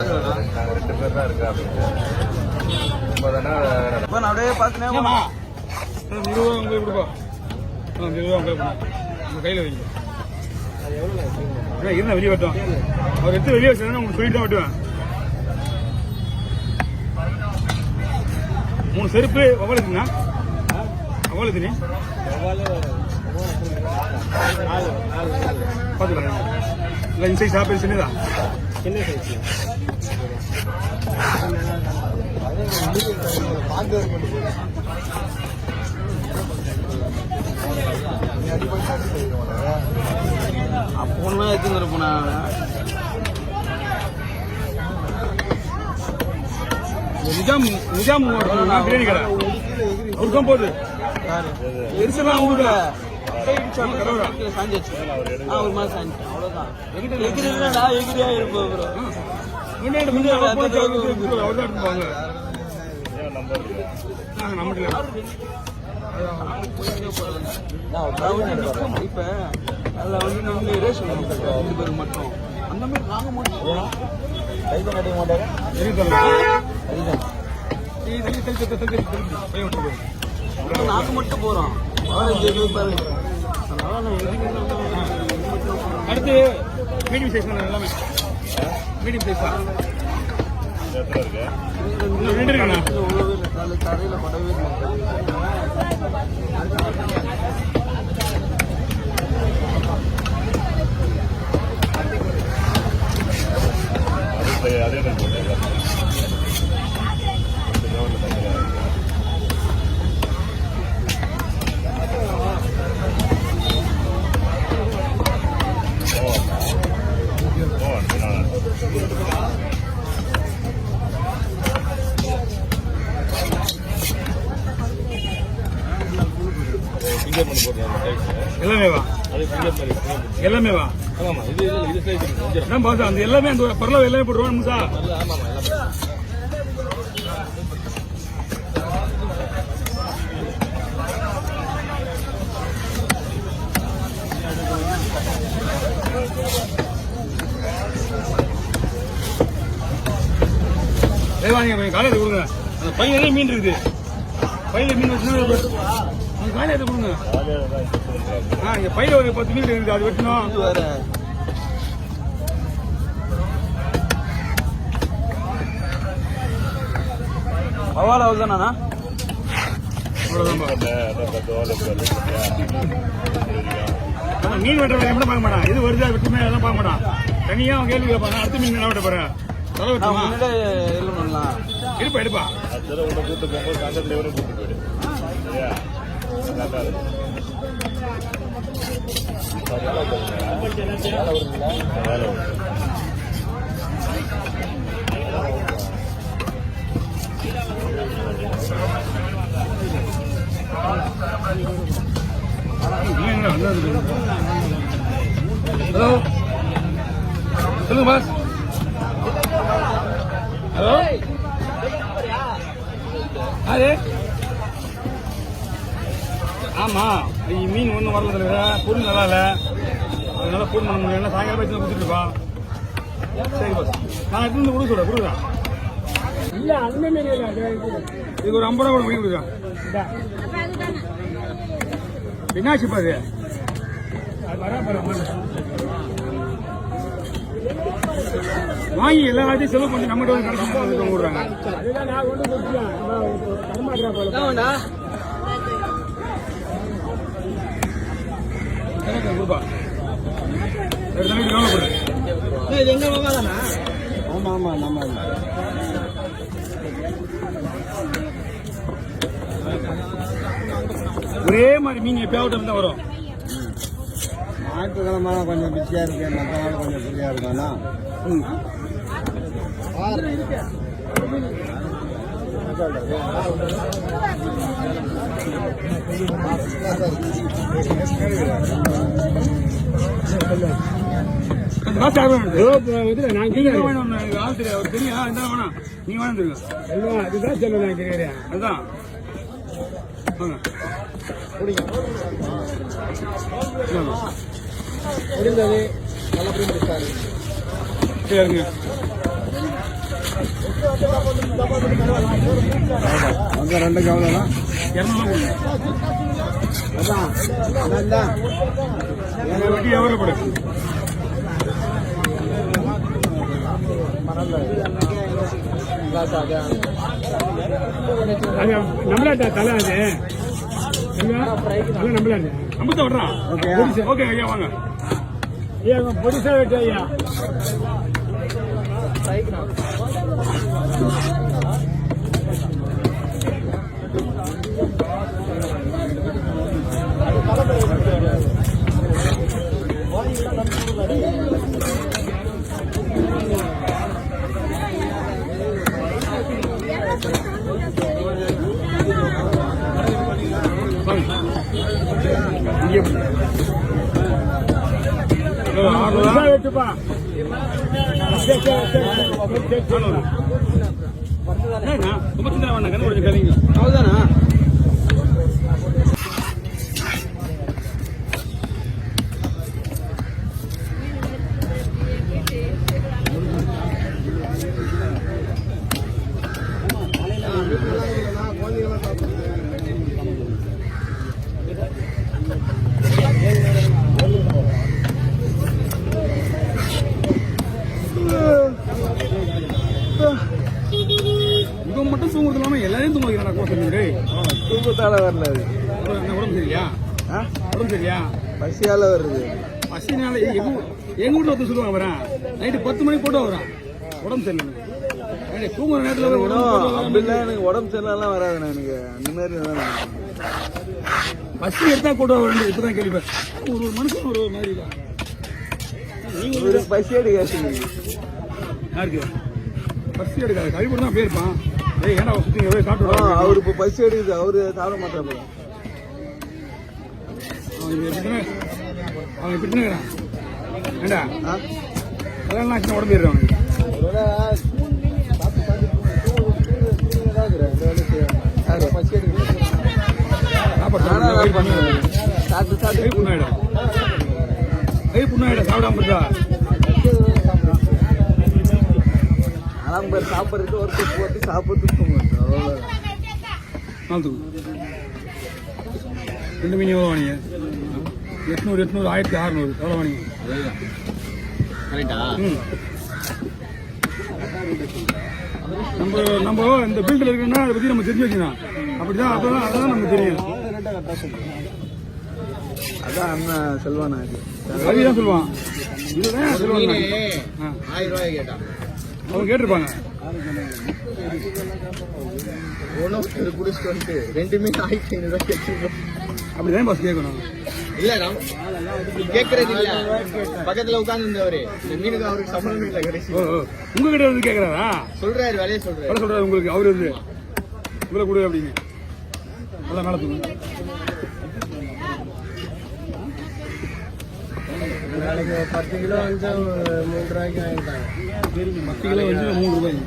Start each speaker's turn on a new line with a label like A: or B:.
A: 2 பேர் தான் இருக்கா அப்படியே பார்த்துனே
B: கையில் வைங்க. இருந்தா வெளியே வட்டும் அவர் எடுத்து வெளியே வச்சு உங்களுக்கு சொல்லிட்டு தான் வெட்டுவேன். 3 செருப்பு எவ்வளோக்குண்ணா? எவ்வளோக்கு நீ பார்த்துக்கலாம். இல்லை இந்த சைஸ் சாப்பிடு சின்னதா
A: சின்ன சைஸ் அப்போன்னா எடுத்துன்னு இருப்போண்ணா.
B: நிஜாம் பிரியாணி கடை அவருக்கும் போகுது எரிசலாம் உங்களுக்கு
A: சாஞ்சிச்சு. ஒரு மாதிரி சாஞ்சிச்சு அவ்வளோதான். எகிரிடா எகிரியா இருப்போம். இப்ப அதுல வந்து நம்ம ரேஷன் 2 பேர் மட்டும் அந்த மாதிரி வாங்க மாட்டோம். கட்ட மாட்டாங்க. நாங்க மட்டும் போறோம்.
B: அடுத்து மீடியம் சைஸ் எல்லாமே மீடியம் சைஸ் தான். 2 இருக்குண்ணா.
A: தரையில படவே
B: எல்லாமேவா? எல்லாமேவா? அந்த எல்லாமே அந்த பரவாயில்ல எல்லாமே போட்டுருவாங்க முசா. வாங்க காலையில் கொடுங்க. அந்த பையனே மீன் இருக்குது. பையில மீன் வச்சு காலையில் கொடுங்க. இங்க பையில ஒரு 10 மீன் இருக்குது. அது வெட்டணும்.
A: பவால் அவ்வளோதானா?
B: மீன் வெட்டுற மட்டும் பார்க்க மாட்டான். இது வருதா வெட்டுமே அதெல்லாம் பார்க்க மாட்டான். தனியா அவன் கேள்வி கேட்பான். அடுத்த மீன் என்ன வெட்ட போறேன்? எடுப்பா எடுப்பா.
A: கூட்டு போகும்போது அந்த டிரைவரும் கூட்டு போயிடு.
B: ஹலோ சொல்லுங்க பாஸ். ஹலோ அது ஆமா மீன் ஒன்றும் வரல தலைவர். பொருள் நல்லா இல்லை. அதனால ஃபோன் பண்ண முடியல. சாயங்காலம் பேச்சு கொடுத்துருப்பா. சரி பாஸ் நான் எடுத்து கொடுக்க சொல்றேன். கொடுக்குறேன். இல்லை அந்த மீன் இதுக்கு ஒரு 50 ரூபா கூட பண்ணி கொடுக்குறேன். என்னாச்சுப்பா அது? வாங்கி எல்லாத்தையும் செலவு பண்ணி நம்மகிட்ட வந்து கடைசி விடுறாங்க. கொடுப்பா
A: ஆமா ஆமா நம்ம
B: ஒரே மாதிரி மீன் எப்பயாவது தான் வரும்.
A: ஞாயிற்றுக்கிழமை கொஞ்சம் பிஸியா இருக்கு. மற்ற நாள் கொஞ்சம் ஃப்ரீயா இருக்கானா?
B: அதுதான்
A: முடிந்தது நல்லபடியும்
B: சரிங்க.
A: அங்கே ரெண்டுக்கு எவ்வளோண்ணா?
B: 200
A: அதான் அதான்
B: வெட்டி எவ்வளோ போடு? அது நம்மளாட்ட தலை அது நம்மளாட்டு ஐம்பத்த விடுறான். ஓகே ஐயா வாங்க. ஏன் பொடிசா வெட்டு ஐயா? வெட்டுப்பா.
A: அவ்வளோதானா?
B: இவன் மட்டும் தூங்குறது இல்லாம எல்லாரையும் தூங்க வைக்கிறான்.
A: தூக்கத்தால வரல அது.
B: உடம்பு சரியா? உடம்பு சரியா?
A: பசியால வருது.
B: பசினால எங்க வீட்டுல ஒருத்தர் சொல்லுவாங்க வரேன் நைட்டு 10 மணிக்கு போட்டு வரான். உடம்பு சரியில்லை தூங்குற நேரத்தில்
A: அப்படிலாம் எனக்கு உடம்பு சரியில்லாம் வராதுண்ணா. எனக்கு அந்த மாதிரி தான்
B: பசி எடுத்தா கூட வரணும். இப்பதான் கேள்விப்பேன். ஒரு மனுஷன் ஒரு மாதிரி தான்.
A: நீங்க பசி எடுக்காது.
B: யாருக்கு பசி எடுக்காது? கழிவு தான் போயிருப்பான். ஏன்னா சுத்தி காட்டு.
A: அவரு இப்ப பசி எடுக்குது. அவரு சாப்பிட மாட்டாரு.
B: அவன் இப்படி ஏண்டா அதெல்லாம் உடம்பு ஏறுறான்.
A: பசி எடுக்குது.
B: சாப்பிடாம இருக்கா?
A: சாப்பிடுறது ஒரு போட்டு சாப்பிட்டு
B: நாலு 2 மீன் எவ்வளோ வாங்க? 800 1600 எவ்வளோ வாங்க? நம்ம இந்த ஃபீல்டில் இருக்குன்னா அதை பற்றி நம்ம தெரிஞ்சு வச்சுக்கலாம். அப்படிதான் அதான் நமக்கு தெரியும்.
A: அதான் அண்ணன் செல்வானா
B: அதுதான் சொல்லுவான். இதுதான் சொல்லுவாங்க.
A: 1000 ரூபாய் கேட்டான்.
B: அவங்க கேட்டிருப்பாங்க.
A: ஒன்று குடிச்சிட்டு வந்துட்டு 2 மீன் 1500 ரூபாய் கேட்டு
B: அப்படிதான் பஸ் கேட்கணும்.
A: இல்ல கேட்கறது இல்ல. பக்கத்துல உட்கார்ந்து இருந்தவரு இந்த மீனுக்கு அவருக்கு சம்பளம் இல்லை. கடைசி
B: உங்ககிட்ட வந்து கேட்கறாரா?
A: சொல்றாரு வேலையை சொல்றாரு
B: உங்களுக்கு அவரு வந்து இவ்வளோ கொடு அப்படின்னு நல்லா மேலே தூங்க.
A: நாளைக்கு 10 கிலோ வந்து 3 ரூபாய்க்கு வாங்கிட்டாங்க.
B: 10 கிலோ வந்து 3 ரூபாய்.